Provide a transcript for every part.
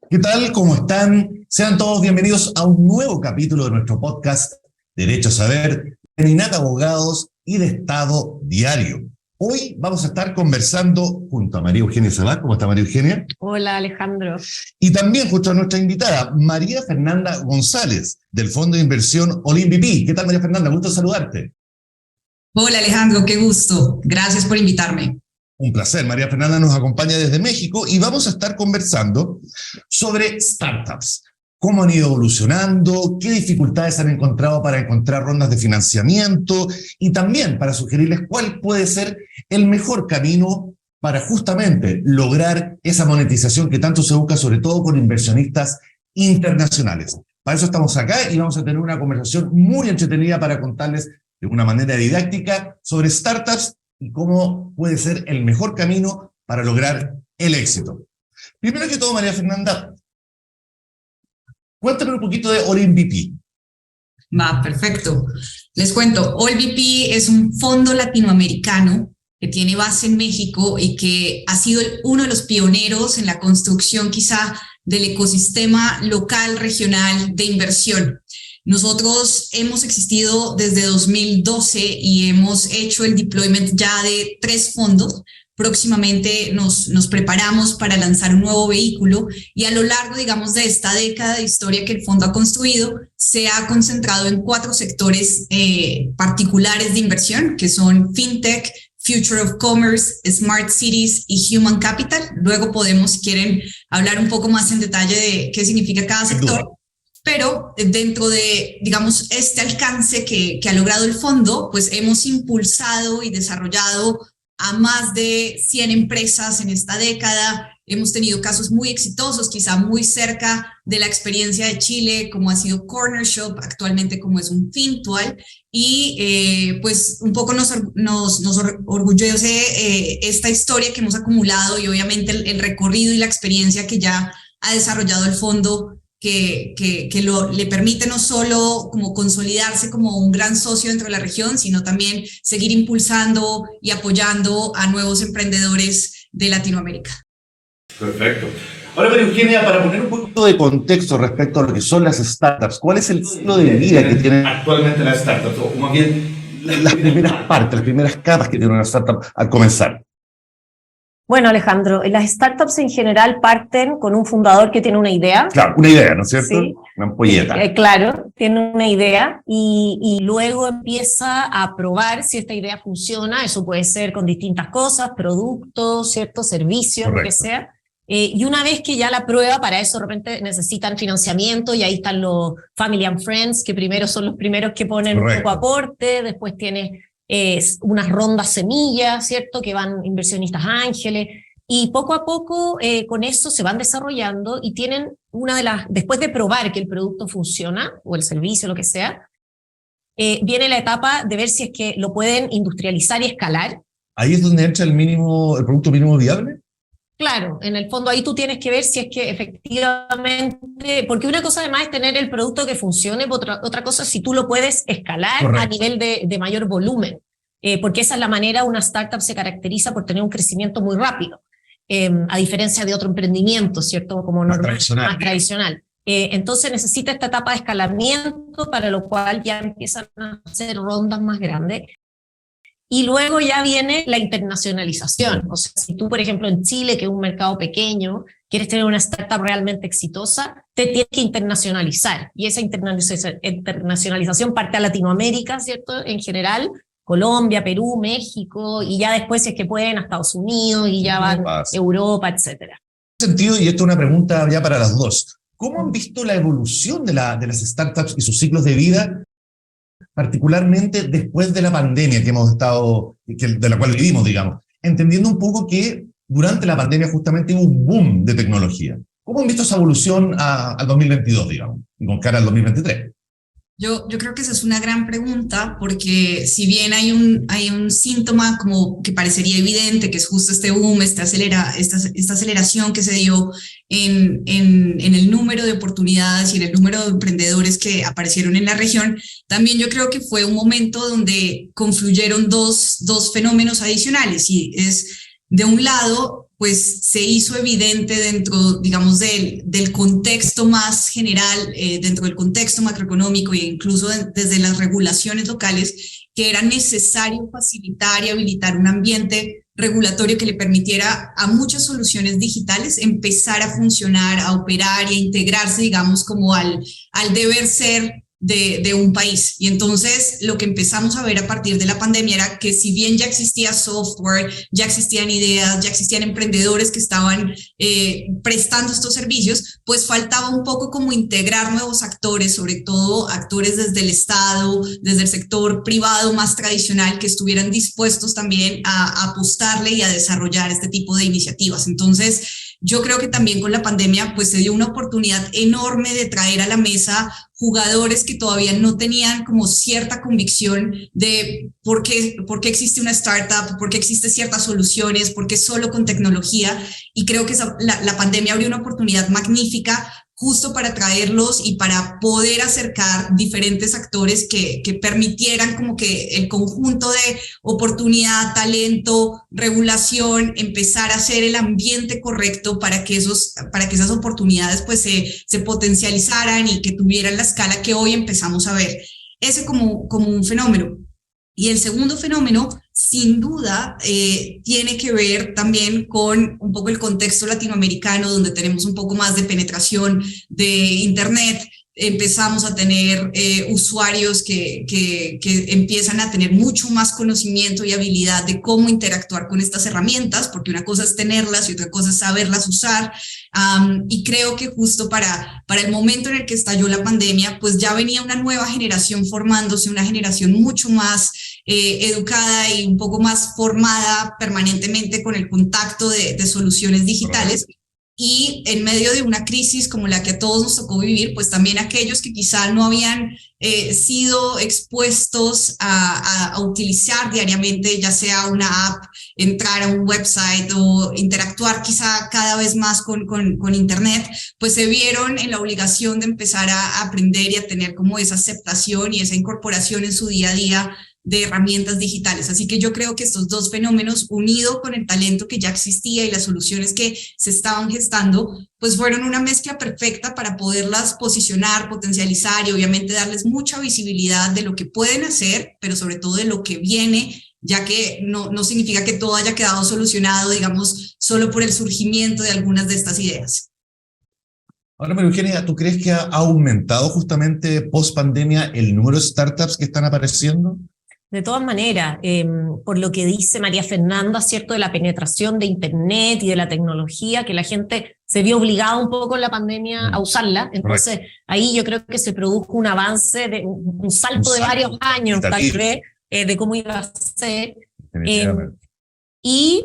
¿Qué tal? ¿Cómo están? Sean todos bienvenidos a un nuevo capítulo de nuestro podcast Derecho a Saber, de INAT Abogados y de Estado Diario. Hoy vamos a estar conversando junto a María Eugenia Sabat. ¿Cómo está María Eugenia? Hola, Alejandro. Y también junto a nuestra invitada, María Fernanda González, del Fondo de Inversión All-In-VP. ¿Qué tal, María Fernanda? Gusto saludarte. Hola, Alejandro, qué gusto. Gracias por invitarme. Un placer. María Fernanda nos acompaña desde México y vamos a estar conversando sobre startups. Cómo han ido evolucionando, qué dificultades han encontrado para encontrar rondas de financiamiento y también para sugerirles cuál puede ser el mejor camino para justamente lograr esa monetización que tanto se busca, sobre todo con inversionistas internacionales. Para eso estamos acá y vamos a tener una conversación muy entretenida para contarles de una manera didáctica sobre startups y cómo puede ser el mejor camino para lograr el éxito. Primero que todo, María Fernanda, cuéntame un poquito de All-In-VP. Va, perfecto. Les cuento, All-VP es un fondo latinoamericano que tiene base en México y que ha sido uno de los pioneros en la construcción quizá del ecosistema local, regional de inversión. Nosotros hemos existido desde 2012 y hemos hecho el deployment ya de 3 fondos. Próximamente nos preparamos para lanzar un nuevo vehículo y a lo largo, digamos, de esta década de historia que el fondo ha construido, se ha concentrado en 4 sectores particulares de inversión, que son FinTech, Future of Commerce, Smart Cities y Human Capital. Luego podemos, si quieren, hablar un poco más en detalle de qué significa cada sector. Pero dentro de, digamos, este alcance que ha logrado el fondo, pues hemos impulsado y desarrollado a más de 100 empresas en esta década. Hemos tenido casos muy exitosos, quizá muy cerca de la experiencia de Chile, como ha sido Corner Shop, actualmente como es un Fintual, y pues un poco nos orgullece esta historia que hemos acumulado y obviamente el recorrido y la experiencia que ya ha desarrollado el fondo que le permite no solo como consolidarse como un gran socio dentro de la región, sino también seguir impulsando y apoyando a nuevos emprendedores de Latinoamérica. Perfecto. Ahora, María Eugenia, para poner un poquito de contexto respecto a lo que son las startups, ¿cuál es el ciclo de vida que tienen actualmente las startups? O más bien, las primeras partes, las primeras capas que tiene una startup al comenzar. Bueno, Alejandro, las startups en general parten con un fundador que tiene una idea. Claro, una idea, ¿no es cierto? Sí. Una ampolleta. Claro, tiene una idea y luego empieza a probar si esta idea funciona. Eso puede ser con distintas cosas, productos, ciertos servicios, Correcto. Lo que sea. Y una vez que ya la prueba, para eso de repente necesitan financiamiento y ahí están los Family and Friends, que primero son los primeros que ponen Correcto. un poco aporte, después tiene unas rondas semillas, ¿cierto? Que van inversionistas ángeles, y poco a poco con eso se van desarrollando y tienen después de probar que el producto funciona, o el servicio, lo que sea, viene la etapa de ver si es que lo pueden industrializar y escalar. Ahí es donde entra el producto mínimo viable. Claro, en el fondo ahí tú tienes que ver si es que efectivamente, porque una cosa además es tener el producto que funcione, otra cosa es si tú lo puedes escalar. Correcto. A nivel de mayor volumen, porque esa es la manera, una startup se caracteriza por tener un crecimiento muy rápido, a diferencia de otro emprendimiento, ¿cierto? Como normal, más tradicional. Entonces necesita esta etapa de escalamiento, para lo cual ya empiezan a hacer rondas más grandes. Y luego ya viene la internacionalización. O sea, si tú, por ejemplo, en Chile, que es un mercado pequeño, quieres tener una startup realmente exitosa, te tienes que internacionalizar. Y esa internacionalización parte a Latinoamérica, ¿cierto? En general, Colombia, Perú, México, y ya después, si es que pueden, a Estados Unidos, y ya van a Europa, etcétera. En ese sentido, y esto es una pregunta ya para las dos, ¿cómo han visto la evolución de las startups y sus ciclos de vida, particularmente después de la pandemia que hemos estado, de la cual vivimos, digamos, entendiendo un poco que durante la pandemia justamente hubo un boom de tecnología? ¿Cómo han visto esa evolución al 2022, digamos, y con cara al 2023? Yo creo que esa es una gran pregunta, porque si bien hay un síntoma como que parecería evidente, que es justo este boom, esta aceleración que se dio en el número de oportunidades y en el número de emprendedores que aparecieron en la región, también yo creo que fue un momento donde confluyeron dos fenómenos adicionales, y es, de un lado, pues se hizo evidente dentro, digamos, del contexto más general, dentro del contexto macroeconómico e incluso desde las regulaciones locales, que era necesario facilitar y habilitar un ambiente regulatorio que le permitiera a muchas soluciones digitales empezar a funcionar, a operar y a integrarse, digamos, como al deber ser de un país. Y entonces lo que empezamos a ver a partir de la pandemia era que si bien ya existía software, ya existían ideas, ya existían emprendedores que estaban prestando estos servicios, pues faltaba un poco como integrar nuevos actores, sobre todo actores desde el Estado, desde el sector privado más tradicional, que estuvieran dispuestos también a apostarle y a desarrollar este tipo de iniciativas. Entonces, yo creo que también con la pandemia pues se dio una oportunidad enorme de traer a la mesa jugadores que todavía no tenían como cierta convicción de por qué existe una startup, por qué existen ciertas soluciones, por qué solo con tecnología. Y creo que la pandemia abrió una oportunidad magnífica justo para traerlos y para poder acercar diferentes actores que permitieran como que el conjunto de oportunidad, talento, regulación, empezar a hacer el ambiente correcto para que esas oportunidades pues se potencializaran y que tuvieran la escala que hoy empezamos a ver. Ese como un fenómeno. Y el segundo fenómeno, sin duda, tiene que ver también con un poco el contexto latinoamericano, donde tenemos un poco más de penetración de Internet. Empezamos a tener usuarios que empiezan a tener mucho más conocimiento y habilidad de cómo interactuar con estas herramientas, porque una cosa es tenerlas y otra cosa es saberlas usar. Y creo que justo para el momento en el que estalló la pandemia, pues ya venía una nueva generación formándose, una generación mucho más educada y un poco más formada permanentemente con el contacto de soluciones digitales. Y en medio de una crisis como la que a todos nos tocó vivir, pues también aquellos que quizá no habían sido expuestos a utilizar diariamente, ya sea una app, entrar a un website o interactuar quizá cada vez más con Internet, pues se vieron en la obligación de empezar a aprender y a tener como esa aceptación y esa incorporación en su día a día de herramientas digitales. Así que yo creo que estos dos fenómenos, unido con el talento que ya existía y las soluciones que se estaban gestando, pues fueron una mezcla perfecta para poderlas posicionar, potencializar y obviamente darles mucha visibilidad de lo que pueden hacer, pero sobre todo de lo que viene, ya que no significa que todo haya quedado solucionado, digamos, solo por el surgimiento de algunas de estas ideas. Ahora, María Eugenia, ¿tú crees que ha aumentado justamente post-pandemia el número de startups que están apareciendo? De todas maneras, por lo que dice María Fernanda, ¿cierto?, de la penetración de Internet y de la tecnología, que la gente se vio obligada un poco en la pandemia a usarla. Entonces, ahí yo creo que se produjo un avance, un salto de varios años, tal vez, de cómo iba a ser. Y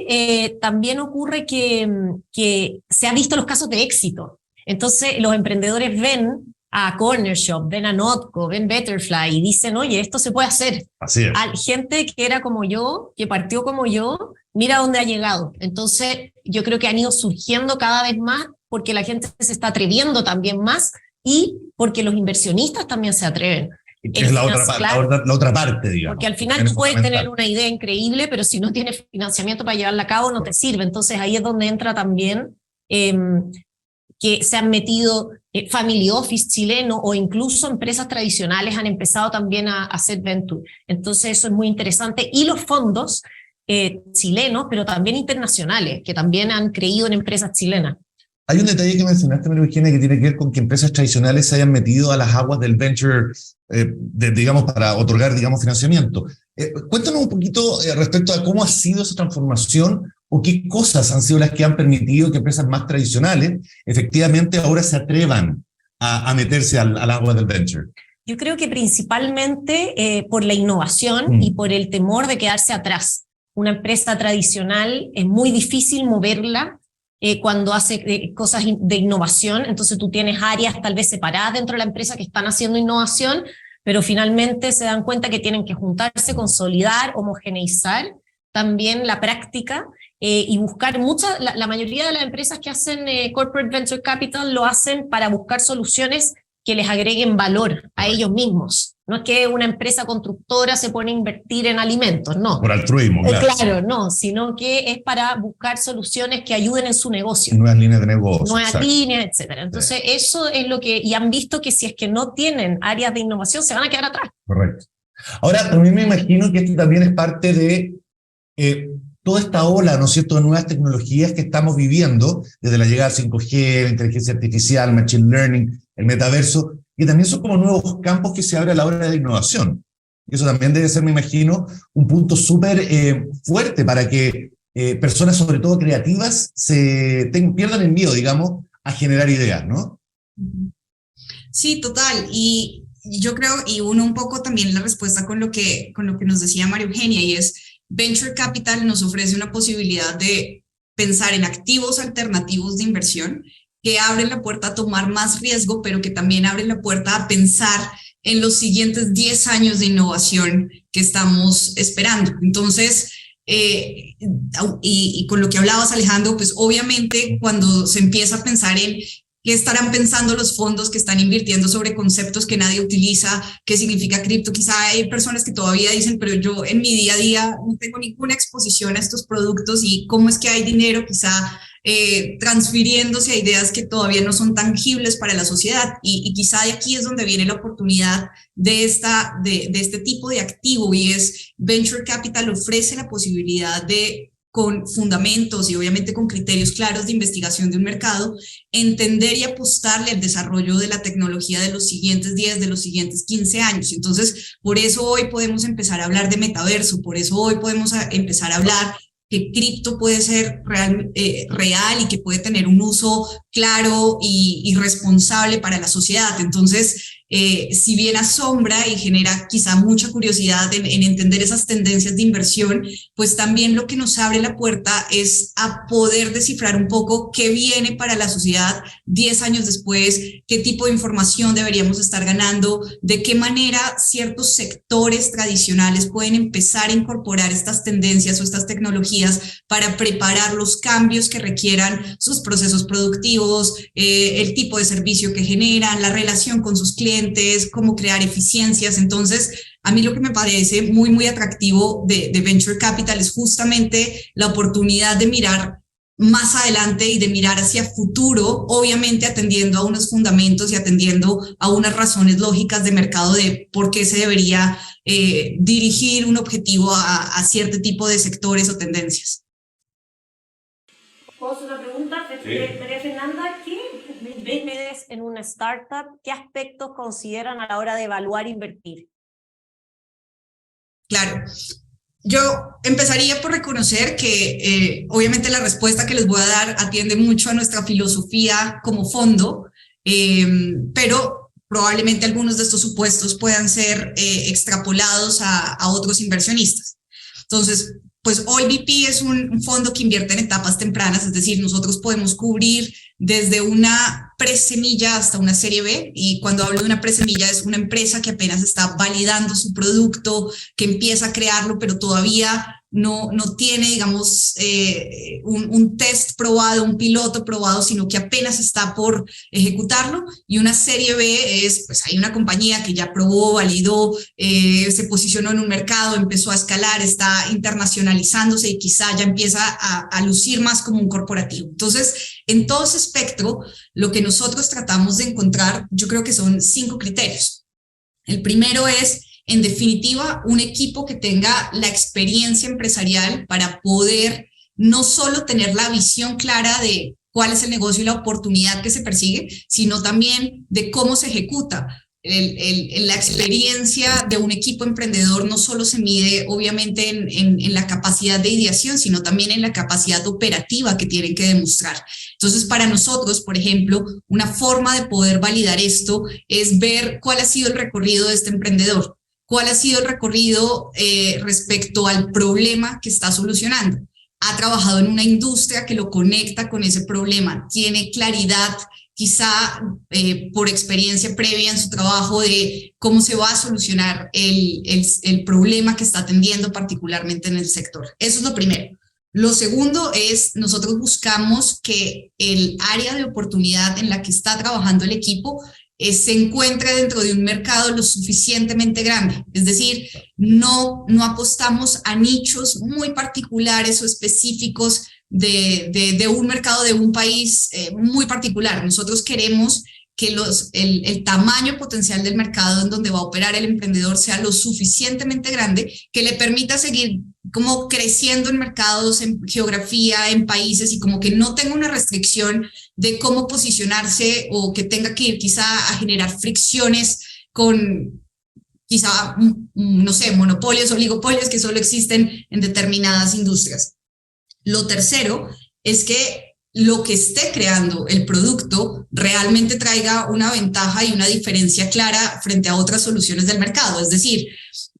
también ocurre que se han visto los casos de éxito. Entonces, los emprendedores ven a Corner Shop, ven a Notco, ven Betterfly y dicen, oye, esto se puede hacer. Así es. Gente que era como yo, que partió como yo, mira dónde ha llegado. Entonces, yo creo que han ido surgiendo cada vez más porque la gente se está atreviendo también más y porque los inversionistas también se atreven. Que es la otra parte, digamos. Porque al final tú puedes tener una idea increíble, pero si no tienes financiamiento para llevarla a cabo, no te sirve. Entonces, ahí es donde entra también que se han metido family office chileno o incluso empresas tradicionales han empezado también a hacer venture. Entonces eso es muy interesante. Y los fondos chilenos, pero también internacionales, que también han creído en empresas chilenas. Hay un detalle que mencionaste, María Eugenia, que tiene que ver con que empresas tradicionales se hayan metido a las aguas del venture, digamos, para otorgar, digamos, financiamiento. Cuéntanos un poquito respecto a cómo ha sido esa transformación o qué cosas han sido las que han permitido que empresas más tradicionales efectivamente ahora se atrevan a meterse al agua del venture. Yo creo que principalmente por la innovación y por el temor de quedarse atrás. Una empresa tradicional es muy difícil moverla cuando hace cosas de innovación, entonces tú tienes áreas tal vez separadas dentro de la empresa que están haciendo innovación, pero finalmente se dan cuenta que tienen que juntarse, consolidar, homogeneizar también la práctica y buscar la mayoría de las empresas que hacen Corporate Venture Capital lo hacen para buscar soluciones que les agreguen valor a ellos mismos. No es que una empresa constructora se pone a invertir en alimentos, no. Por altruismo, claro. Claro, no, sino que es para buscar soluciones que ayuden en su negocio. Nuevas líneas de negocio. Nuevas líneas, etcétera. Entonces, eso es lo que, y han visto que si es que no tienen áreas de innovación, se van a quedar atrás. Correcto. Ahora, también me imagino que esto también es parte de toda esta ola, ¿no es cierto?, de nuevas tecnologías que estamos viviendo, desde la llegada del 5G, la inteligencia artificial, machine learning, el metaverso, y también son como nuevos campos que se abren a la hora de innovación. Y eso también debe ser, me imagino, un punto súper fuerte para que personas, sobre todo creativas, pierdan el miedo, digamos, a generar ideas, ¿no? Sí, total. Y yo creo, y uno un poco también la respuesta con lo que nos decía María Eugenia, y es Venture Capital nos ofrece una posibilidad de pensar en activos alternativos de inversión que abren la puerta a tomar más riesgo, pero que también abren la puerta a pensar en los siguientes 10 años de innovación que estamos esperando. Entonces, y con lo que hablabas, Alejandro, pues obviamente cuando se empieza a pensar en qué estarán pensando los fondos que están invirtiendo sobre conceptos que nadie utiliza, qué significa cripto, quizá hay personas que todavía dicen, pero yo en mi día a día no tengo ninguna exposición a estos productos y cómo es que hay dinero quizá transfiriéndose a ideas que todavía no son tangibles para la sociedad y quizá de aquí es donde viene la oportunidad de este tipo de activo, y es Venture Capital ofrece la posibilidad de, con fundamentos y obviamente con criterios claros de investigación de un mercado, entender y apostarle al desarrollo de la tecnología de los siguientes 10, de los siguientes 15 años. Entonces, por eso hoy podemos empezar a hablar de metaverso, por eso hoy podemos empezar a hablar que cripto puede ser real y que puede tener un uso claro y responsable para la sociedad. Entonces, si bien asombra y genera quizá mucha curiosidad en entender esas tendencias de inversión, pues también lo que nos abre la puerta es a poder descifrar un poco qué viene para la sociedad 10 años después, qué tipo de información deberíamos estar ganando, de qué manera ciertos sectores tradicionales pueden empezar a incorporar estas tendencias o estas tecnologías para preparar los cambios que requieran sus procesos productivos, el tipo de servicio que generan, la relación con sus clientes, cómo crear eficiencias. Entonces, a mí lo que me parece muy, muy atractivo de Venture Capital es justamente la oportunidad de mirar más adelante y de mirar hacia futuro, obviamente atendiendo a unos fundamentos y atendiendo a unas razones lógicas de mercado de por qué se debería dirigir un objetivo a cierto tipo de sectores o tendencias. ¿Puedo hacer una pregunta? Sí. María Fernanda, ¿qué ven en una startup? ¿Qué aspectos consideran a la hora de evaluar e invertir? Claro. Yo empezaría por reconocer que obviamente la respuesta que les voy a dar atiende mucho a nuestra filosofía como fondo, pero probablemente algunos de estos supuestos puedan ser extrapolados a otros inversionistas. Entonces, pues OLVP es un fondo que invierte en etapas tempranas, es decir, nosotros podemos cubrir desde una presemilla hasta una serie B, y cuando hablo de una presemilla es una empresa que apenas está validando su producto, que empieza a crearlo, pero todavía no tiene, digamos, un test probado, un piloto probado, sino que apenas está por ejecutarlo. Y una serie B es, pues hay una compañía que ya probó, validó, se posicionó en un mercado, empezó a escalar, está internacionalizándose y quizá ya empieza a lucir más como un corporativo. Entonces, en todo ese espectro, lo que nosotros tratamos de encontrar, yo creo que son 5 criterios. El primero es, en definitiva, un equipo que tenga la experiencia empresarial para poder no solo tener la visión clara de cuál es el negocio y la oportunidad que se persigue, sino también de cómo se ejecuta. La experiencia de un equipo emprendedor no solo se mide obviamente en la capacidad de ideación, sino también en la capacidad operativa que tienen que demostrar. Entonces, para nosotros, por ejemplo, una forma de poder validar esto es ver cuál ha sido el recorrido de este emprendedor, cuál ha sido el recorrido respecto al problema que está solucionando. Ha trabajado en una industria que lo conecta con ese problema, tiene claridad, quizá por experiencia previa en su trabajo, de cómo se va a solucionar el problema que está atendiendo particularmente en el sector. Eso es lo primero. Lo segundo es, nosotros buscamos que el área de oportunidad en la que está trabajando el equipo se encuentre dentro de un mercado lo suficientemente grande. Es decir, no apostamos a nichos muy particulares o específicos de un mercado, de un país muy particular. Nosotros queremos que el tamaño potencial del mercado en donde va a operar el emprendedor sea lo suficientemente grande que le permita seguir como creciendo en mercados, en geografía, en países, y como que no tenga una restricción de cómo posicionarse o que tenga que ir quizá a generar fricciones con quizá, no sé, monopolios, oligopolios que solo existen en determinadas industrias. Lo tercero es que lo que esté creando el producto realmente traiga una ventaja y una diferencia clara frente a otras soluciones del mercado. Es decir,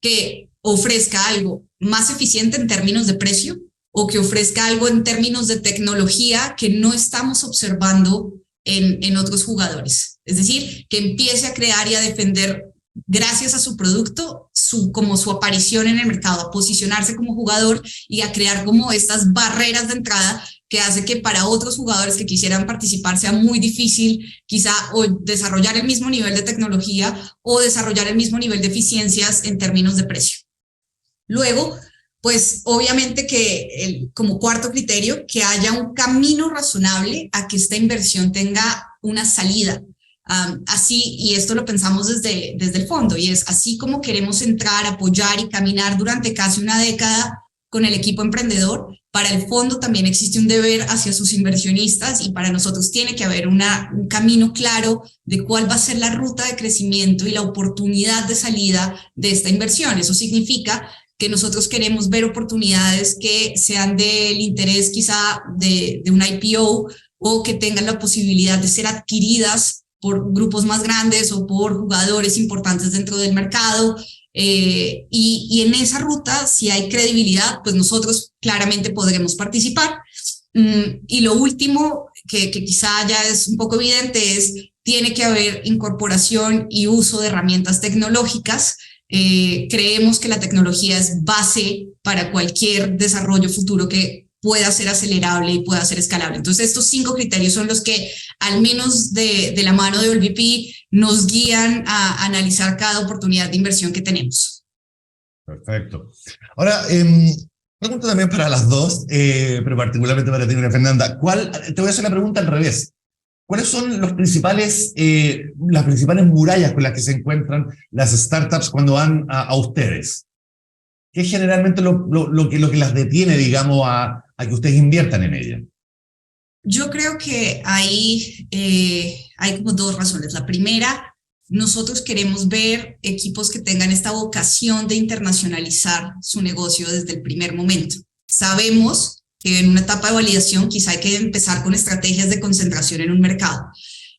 que ofrezca algo más eficiente en términos de precio o que ofrezca algo en términos de tecnología que no estamos observando en otros jugadores. Es decir, que empiece a crear y a defender, gracias a su producto, como su aparición en el mercado, a posicionarse como jugador y a crear como estas barreras de entrada que hace que para otros jugadores que quisieran participar sea muy difícil quizá o desarrollar el mismo nivel de tecnología o desarrollar el mismo nivel de eficiencias en términos de precio. Luego, pues obviamente que como cuarto criterio, que haya un camino razonable a que esta inversión tenga una salida. Así, y esto lo pensamos desde el fondo, y es así como queremos entrar, apoyar y caminar durante casi una década con el equipo emprendedor. Para el fondo también existe un deber hacia sus inversionistas, y para nosotros tiene que haber un camino claro de cuál va a ser la ruta de crecimiento y la oportunidad de salida de esta inversión. Eso significa que nosotros queremos ver oportunidades que sean del interés quizá de una IPO o que tengan la posibilidad de ser adquiridas por grupos más grandes o por jugadores importantes dentro del mercado. Y en esa ruta, si hay credibilidad, pues nosotros claramente podremos participar. Y lo último, que quizá ya es un poco evidente, es tiene que haber incorporación y uso de herramientas tecnológicas. Creemos que la tecnología es base para cualquier desarrollo futuro que pueda ser acelerable y pueda ser escalable. Entonces, estos 5 criterios son los que, al menos de la mano de AllVP, nos guían a analizar cada oportunidad de inversión que tenemos. Perfecto. Ahora, pregunta también para las dos, pero particularmente para ti, María Fernanda. Te voy a hacer la pregunta al revés. ¿Cuáles son las principales murallas con las que se encuentran las startups cuando van a ustedes? ¿Qué es generalmente lo que las detiene, digamos, a que ustedes inviertan en ella? Yo creo que hay como 2 razones. La primera, nosotros queremos ver equipos que tengan esta vocación de internacionalizar su negocio desde el primer momento. Sabemos que en una etapa de validación quizá hay que empezar con estrategias de concentración en un mercado,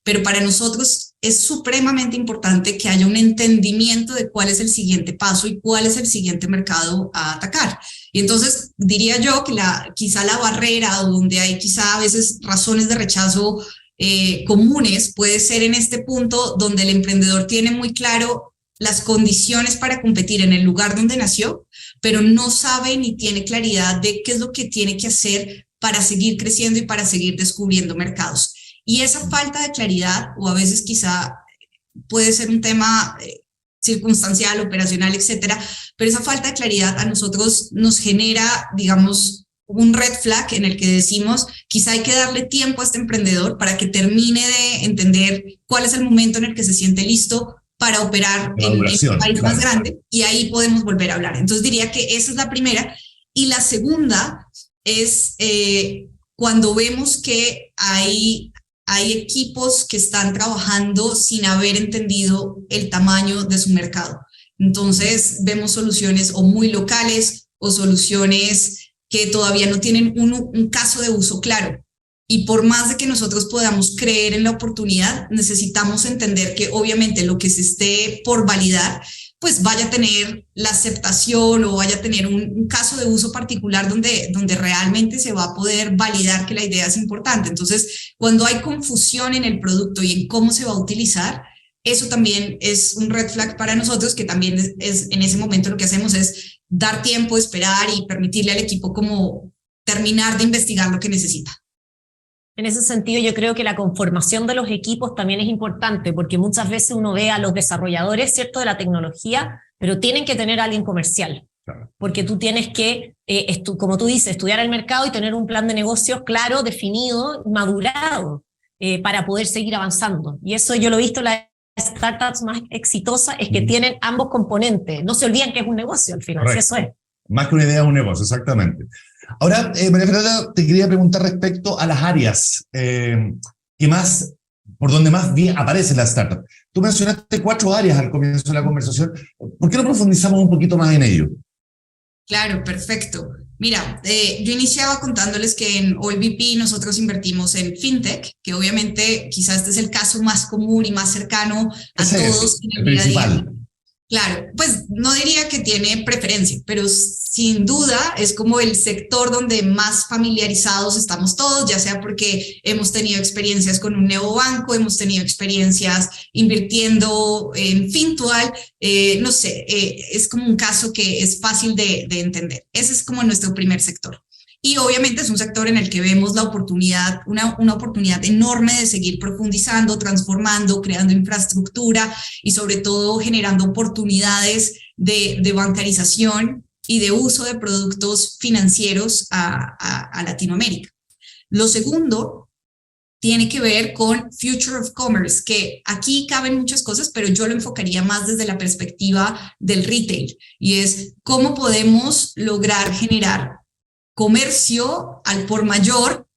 pero para nosotros es supremamente importante que haya un entendimiento de cuál es el siguiente paso y cuál es el siguiente mercado a atacar. Y entonces diría yo que quizá la barrera, donde hay quizá a veces razones de rechazo comunes, puede ser en este punto donde el emprendedor tiene muy claro las condiciones para competir en el lugar donde nació, pero no sabe ni tiene claridad de qué es lo que tiene que hacer para seguir creciendo y para seguir descubriendo mercados. Y esa falta de claridad, o a veces quizá puede ser un tema circunstancial, operacional, etcétera, pero esa falta de claridad a nosotros nos genera, digamos, un red flag en el que decimos, quizá hay que darle tiempo a este emprendedor para que termine de entender cuál es el momento en el que se siente listo para operar en un país más grande, y ahí podemos volver a hablar. Entonces diría que esa es la primera. Y la segunda es cuando vemos que hay equipos que están trabajando sin haber entendido el tamaño de su mercado. Entonces vemos soluciones o muy locales o soluciones que todavía no tienen un caso de uso claro. Y por más de que nosotros podamos creer en la oportunidad, necesitamos entender que obviamente lo que se esté por validar, pues vaya a tener la aceptación o vaya a tener un caso de uso particular donde realmente se va a poder validar que la idea es importante. Entonces, cuando hay confusión en el producto y en cómo se va a utilizar, eso también es un red flag para nosotros, que también es en ese momento lo que hacemos es dar tiempo, esperar y permitirle al equipo como terminar de investigar lo que necesita. En ese sentido, yo creo que la conformación de los equipos también es importante, porque muchas veces uno ve a los desarrolladores, ¿cierto?, de la tecnología, pero tienen que tener a alguien comercial, claro, porque tú tienes que, como tú dices, estudiar el mercado y tener un plan de negocios claro, definido, madurado, para poder seguir avanzando. Y eso yo lo he visto en las startups más exitosas, es que tienen ambos componentes. No se olviden que es un negocio al final, si eso es. Más que una idea, es un negocio, exactamente. Ahora, María Fernanda, te quería preguntar respecto a las áreas por donde más bien aparecen las startups. Tú mencionaste 4 áreas al comienzo de la conversación. ¿Por qué no profundizamos un poquito más en ello? Claro, perfecto. Mira, yo iniciaba contándoles que en OLVP nosotros invertimos en FinTech, que obviamente quizás este es el caso más común y más cercano a todos en el día a día. Claro, pues no diría que tiene preferencia, pero sin duda es como el sector donde más familiarizados estamos todos, ya sea porque hemos tenido experiencias con un neobanco, hemos tenido experiencias invirtiendo en Fintual, no sé, es como un caso que es fácil de entender. Ese es como nuestro primer sector. Y obviamente es un sector en el que vemos la oportunidad, una oportunidad enorme de seguir profundizando, transformando, creando infraestructura y sobre todo generando oportunidades de bancarización y de uso de productos financieros a Latinoamérica. Lo segundo tiene que ver con Future of Commerce, que aquí caben muchas cosas, pero yo lo enfocaría más desde la perspectiva del retail, y es cómo podemos lograr generar comercio al por mayor,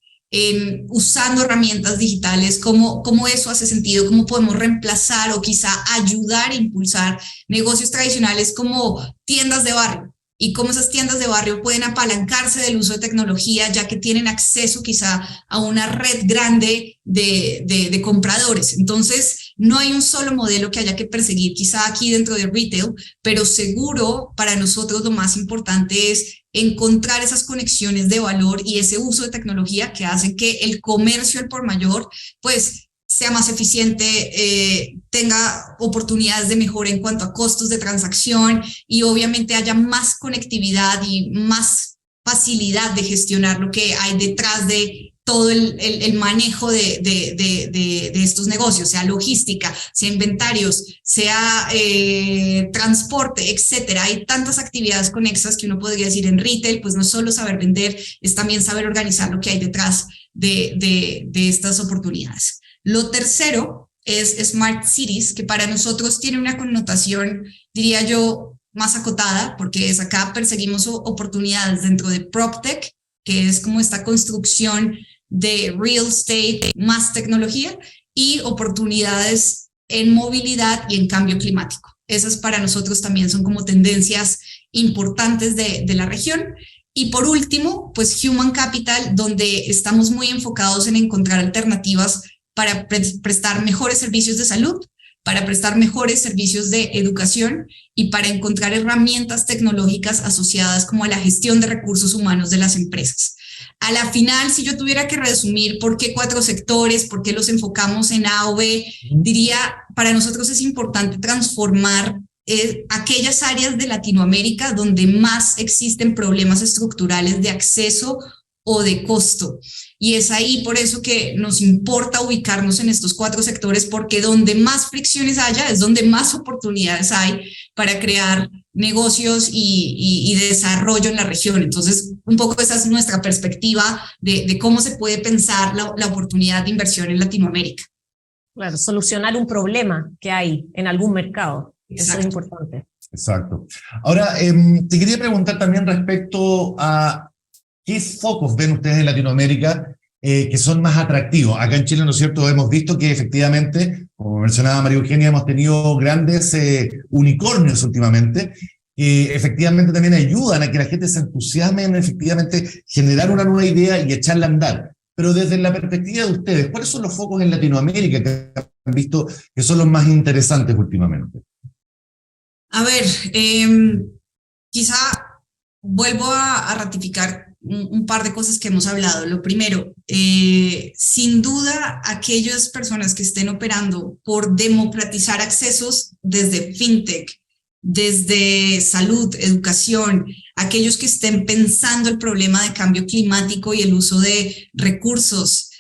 usando herramientas digitales, cómo eso hace sentido, cómo podemos reemplazar o quizá ayudar a impulsar negocios tradicionales como tiendas de barrio, y cómo esas tiendas de barrio pueden apalancarse del uso de tecnología, ya que tienen acceso quizá a una red grande de compradores. Entonces, no hay un solo modelo que haya que perseguir, quizá aquí dentro de retail, pero seguro para nosotros lo más importante es encontrar esas conexiones de valor y ese uso de tecnología que hacen que el comercio al por mayor, pues, sea más eficiente, tenga oportunidades de mejora en cuanto a costos de transacción y obviamente haya más conectividad y más facilidad de gestionar lo que hay detrás de todo el manejo de estos negocios, sea logística, sea inventarios, sea transporte, etcétera. Hay tantas actividades conexas que uno podría decir en retail, pues no solo saber vender, es también saber organizar lo que hay detrás de estas oportunidades. Lo tercero es Smart Cities, que para nosotros tiene una connotación, diría yo, más acotada, porque es acá perseguimos oportunidades dentro de PropTech, que es como esta construcción de real estate más tecnología, y oportunidades en movilidad y en cambio climático. Esas para nosotros también son como tendencias importantes de la región. Y por último, pues Human Capital, donde estamos muy enfocados en encontrar alternativas para prestar mejores servicios de salud, para prestar mejores servicios de educación y para encontrar herramientas tecnológicas asociadas como a la gestión de recursos humanos de las empresas. A la final, si yo tuviera que resumir por qué 4 sectores, por qué los enfocamos en A o B, diría, para nosotros es importante transformar aquellas áreas de Latinoamérica donde más existen problemas estructurales de acceso o de costo. Y es ahí por eso que nos importa ubicarnos en estos 4 sectores, porque donde más fricciones haya es donde más oportunidades hay para crear negocios y desarrollo en la región. Entonces, un poco esa es nuestra perspectiva de cómo se puede pensar la oportunidad de inversión en Latinoamérica. Claro, solucionar un problema que hay en algún mercado. Exacto. Eso es importante. Exacto. Ahora, te quería preguntar también respecto a ¿qué focos ven ustedes en Latinoamérica que son más atractivos? Acá en Chile, ¿no es cierto?, hemos visto que efectivamente, como mencionaba María Eugenia, hemos tenido grandes unicornios últimamente, que efectivamente también ayudan a que la gente se entusiasme en efectivamente generar una nueva idea y echarla a andar. Pero desde la perspectiva de ustedes, ¿cuáles son los focos en Latinoamérica que han visto que son los más interesantes últimamente? A ver, quizá vuelvo a ratificar un par de cosas que hemos hablado. Lo primero, sin duda, aquellas personas que estén operando por democratizar accesos desde FinTech, desde salud, educación, aquellos que estén pensando el problema de cambio climático y el uso de recursos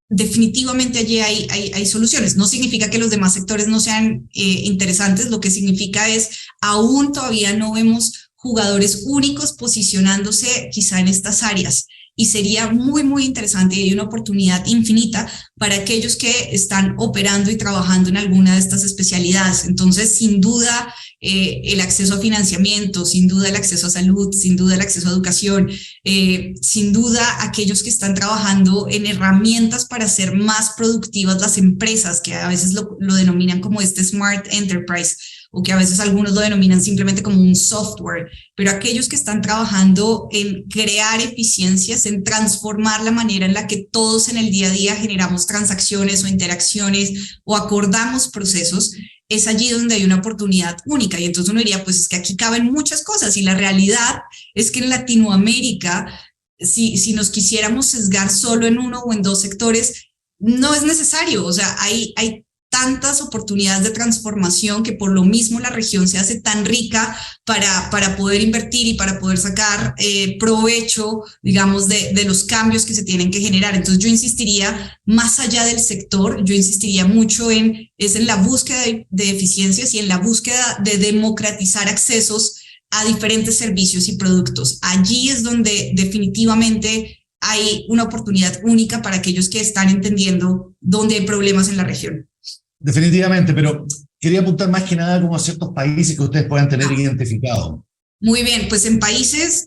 definitivamente allí hay soluciones. No significa que los demás sectores no sean interesantes, lo que significa es aún todavía no vemos jugadores únicos posicionándose quizá en estas áreas. Y sería muy, muy interesante y hay una oportunidad infinita para aquellos que están operando y trabajando en alguna de estas especialidades. Entonces, sin duda, el acceso a financiamiento, sin duda el acceso a salud, sin duda el acceso a educación, sin duda aquellos que están trabajando en herramientas para hacer más productivas las empresas, que a veces lo denominan como Smart Enterprise, o que a veces algunos lo denominan simplemente como un software, pero aquellos que están trabajando en crear eficiencias, en transformar la manera en la que todos en el día a día generamos transacciones o interacciones o acordamos procesos, es allí donde hay una oportunidad única. Y entonces uno diría, pues es que aquí caben muchas cosas, y la realidad es que en Latinoamérica, si nos quisiéramos sesgar solo en uno o en dos sectores, no es necesario. O sea, hay tantas oportunidades de transformación que por lo mismo la región se hace tan rica para poder invertir y para poder sacar provecho, digamos, de los cambios que se tienen que generar. Entonces yo insistiría, más allá del sector, yo insistiría mucho en la búsqueda de eficiencias y en la búsqueda de democratizar accesos a diferentes servicios y productos. Allí es donde definitivamente hay una oportunidad única para aquellos que están entendiendo dónde hay problemas en la región. Definitivamente, pero quería apuntar más que nada como a ciertos países que ustedes puedan tener identificados. Muy bien, pues en países,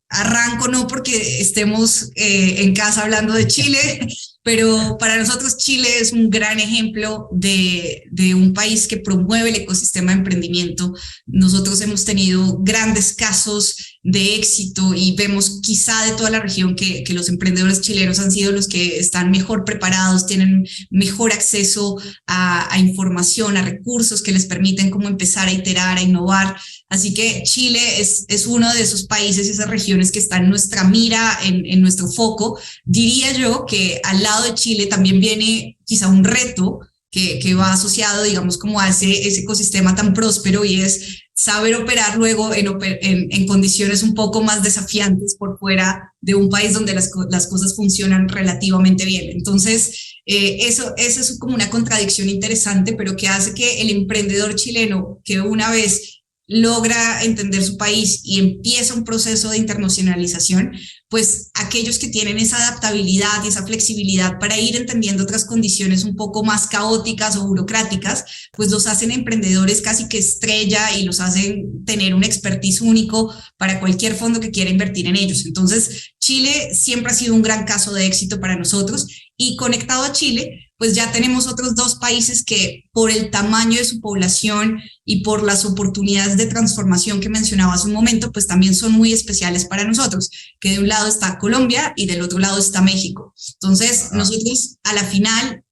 arranco no porque estemos en casa hablando de Chile, pero para nosotros Chile es un gran ejemplo de un país que promueve el ecosistema de emprendimiento. Nosotros hemos tenido grandes casos de éxito y vemos quizá de toda la región que los emprendedores chilenos han sido los que están mejor preparados, tienen mejor acceso a información, a recursos que les permiten como empezar a iterar, a innovar. Así que Chile es uno de esos países y esas regiones que está en nuestra mira, en nuestro foco. Diría yo que al lado de Chile también viene quizá un reto que va asociado, digamos, como a ese ecosistema tan próspero, y es saber operar luego en condiciones un poco más desafiantes por fuera de un país donde las cosas funcionan relativamente bien. Entonces, eso es como una contradicción interesante, pero que hace que el emprendedor chileno, que una vez logra entender su país y empieza un proceso de internacionalización, pues aquellos que tienen esa adaptabilidad y esa flexibilidad para ir entendiendo otras condiciones un poco más caóticas o burocráticas, pues los hacen emprendedores casi que estrella y los hacen tener un expertise único para cualquier fondo que quiera invertir en ellos. Entonces, Chile siempre ha sido un gran caso de éxito para nosotros, y conectado a Chile, pues ya tenemos otros dos países que por el tamaño de su población y por las oportunidades de transformación que mencionaba hace un momento, pues también son muy especiales para nosotros, que de un lado está Colombia y del otro lado está México. Entonces, nosotros a la final,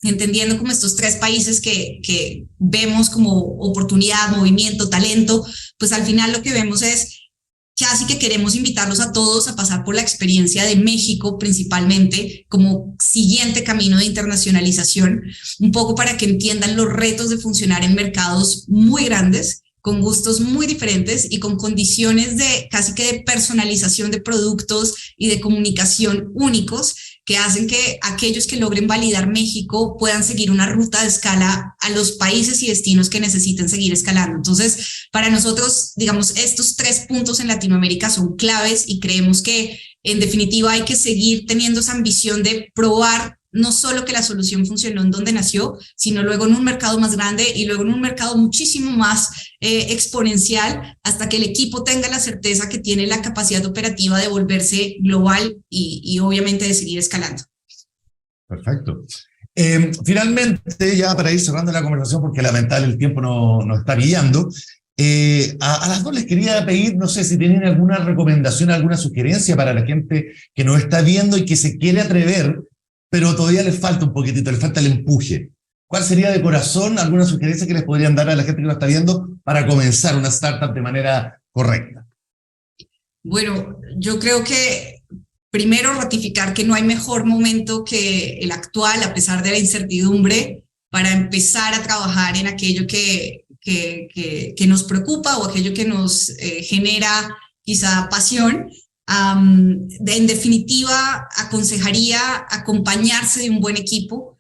entendiendo como estos tres países que vemos como oportunidad, movimiento, talento, pues al final lo que vemos es casi que queremos invitarlos a todos a pasar por la experiencia de México, principalmente como siguiente camino de internacionalización, un poco para que entiendan los retos de funcionar en mercados muy grandes, con gustos muy diferentes y con condiciones de casi que de personalización de productos y de comunicación únicos, que hacen que aquellos que logren validar México puedan seguir una ruta de escala a los países y destinos que necesiten seguir escalando. Entonces, para nosotros, digamos, estos tres puntos en Latinoamérica son claves, y creemos que en definitiva hay que seguir teniendo esa ambición de probar no solo que la solución funcionó en donde nació, sino luego en un mercado más grande y luego en un mercado muchísimo más exponencial, hasta que el equipo tenga la certeza que tiene la capacidad operativa de volverse global y obviamente de seguir escalando. Perfecto. Finalmente, ya para ir cerrando la conversación, porque lamentablemente el tiempo nos está guiando, a las dos les quería pedir, no sé si tienen alguna recomendación, alguna sugerencia para la gente que nos está viendo y que se quiere atrever, pero todavía les falta un poquitito, les falta el empuje. ¿Cuál sería de corazón alguna sugerencia que les podrían dar a la gente que nos está viendo para comenzar una startup de manera correcta? Bueno, yo creo que primero ratificar que no hay mejor momento que el actual, a pesar de la incertidumbre, para empezar a trabajar en aquello que nos preocupa o aquello que nos genera quizá pasión. En definitiva, aconsejaría acompañarse de un buen equipo.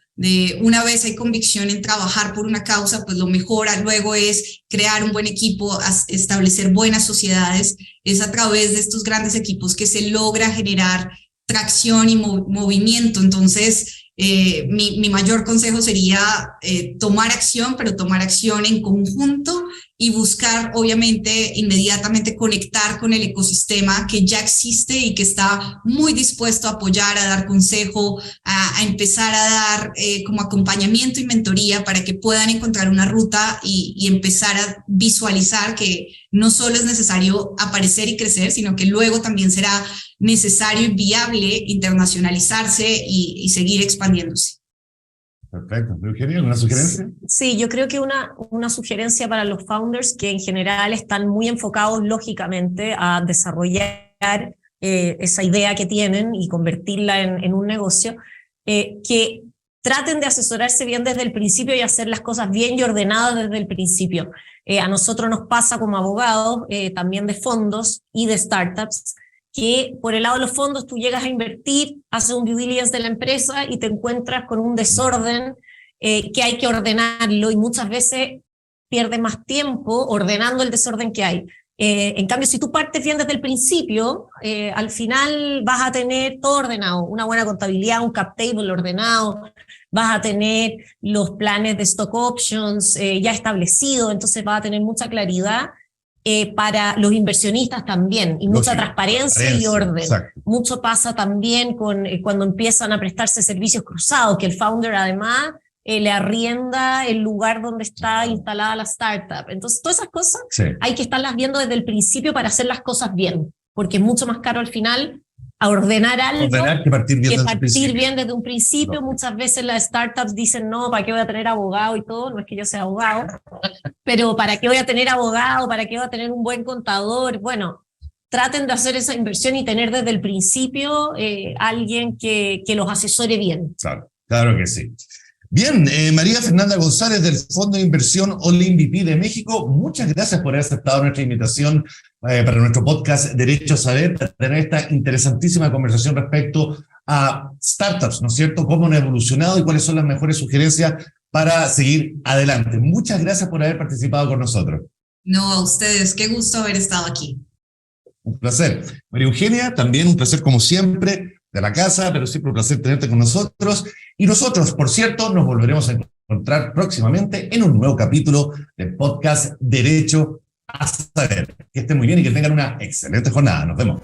Una vez hay convicción en trabajar por una causa, pues lo mejor luego es crear un buen equipo, establecer buenas sociedades. Es a través de estos grandes equipos que se logra generar tracción y movimiento. Entonces, mi mayor consejo sería tomar acción, pero tomar acción en conjunto y buscar, obviamente, inmediatamente conectar con el ecosistema que ya existe y que está muy dispuesto a apoyar, a dar consejo, a empezar a dar como acompañamiento y mentoría para que puedan encontrar una ruta y empezar a visualizar que no solo es necesario aparecer y crecer, sino que luego también será necesario y viable internacionalizarse y seguir expandiéndose. Perfecto. Eugenia, ¿alguna sugerencia? Sí, yo creo que una sugerencia para los founders que en general están muy enfocados lógicamente a desarrollar esa idea que tienen y convertirla en un negocio, que traten de asesorarse bien desde el principio y hacer las cosas bien y ordenadas desde el principio. A nosotros nos pasa como abogados, también de fondos y de startups, que por el lado de los fondos tú llegas a invertir, haces un due diligence de la empresa y te encuentras con un desorden que hay que ordenarlo y muchas veces pierdes más tiempo ordenando el desorden que hay. En cambio, si tú partes bien desde el principio, al final vas a tener todo ordenado, una buena contabilidad, un cap table ordenado, vas a tener los planes de stock options ya establecidos, entonces vas a tener mucha claridad para los inversionistas también, y mucha transparencia y orden. Exacto. Mucho pasa también con cuando empiezan a prestarse servicios cruzados, que el founder además le arrienda el lugar donde está instalada la startup. Entonces, todas esas cosas hay que estarlas viendo desde el principio para hacer las cosas bien, porque es mucho más caro al final a ordenar algo que partir bien desde un principio. No. Muchas veces las startups dicen, no, ¿para qué voy a tener abogado y todo? No es que yo sea abogado, pero ¿para qué voy a tener abogado? ¿Para qué voy a tener un buen contador? Bueno, traten de hacer esa inversión y tener desde el principio alguien que los asesore bien. Claro que sí. Bien, María Fernanda González del Fondo de Inversión All-in-VP de México, muchas gracias por haber aceptado nuestra invitación para nuestro podcast Derecho a Saber, para tener esta interesantísima conversación respecto a startups, ¿no es cierto?, cómo han evolucionado y cuáles son las mejores sugerencias para seguir adelante. Muchas gracias por haber participado con nosotros. No, a ustedes, qué gusto haber estado aquí. Un placer. María Eugenia, también un placer como siempre, de la casa, pero siempre un placer tenerte con nosotros. Y nosotros, por cierto, nos volveremos a encontrar próximamente en un nuevo capítulo del podcast Derecho a Saber. Que estén muy bien y que tengan una excelente jornada. Nos vemos.